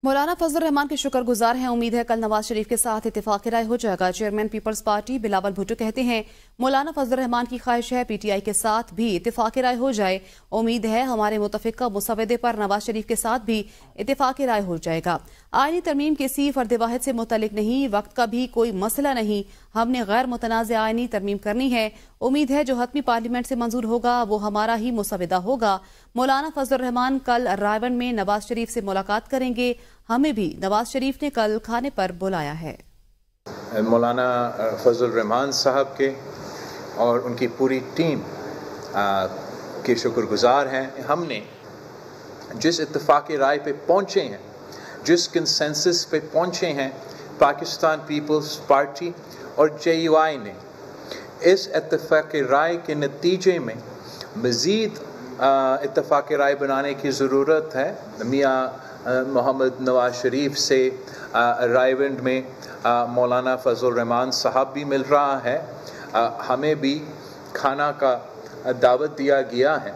مولانا فضل الرحمان کے شکر گزار ہیں. امید ہے کل نواز شریف کے ساتھ اتفاق رائے ہو جائے گا. Chairman Peoples Party Bilawal Bhutto کہتے ہیں مولانا فضل الرحمان کی خواہش ہے پی ٹی آئی کے ساتھ بھی اتفاق رائے ہو جائے. امید ہے ہمارے متفقہ مسودے پر نواز شریف کے ساتھ بھی اتفاق رائے ہو جائے گا. آئینی ترمیم کسی فرد واحد سے متعلق نہیں، وقت کا بھی کوئی مسئلہ نہیں. ہم نے غیر متنازع آئینی ترمیم کرنی ہے. امید ہے جو حتمی پارلیمنٹ سے منظور ہوگا وہ ہمارا ہی مسودہ ہوگا. مولانا فضل الرحمان کل رائے میں نواز شریف سے ملاقات کریں گے. ہمیں بھی نواز شریف نے کل کھانے پر بلایا ہے. مولانا فضل الرحمان صاحب کے اور ان کی پوری ٹیم کے شکر گزار ہیں. ہم نے جس اتفاق رائے پہ پہنچے ہیں، جس کنسنسس پہ پہنچے ہیں، پاکستان پیپلز پارٹی اور جے یو آئی نے، اس اتفاق رائے کے نتیجے میں مزید اتفاق رائے بنانے کی ضرورت ہے. میاں محمد نواز شریف سے رائے ونڈ میں مولانا فضل الرحمان صاحب بھی مل رہا ہے. ہمیں بھی کھانا کا دعوت دیا گیا ہے.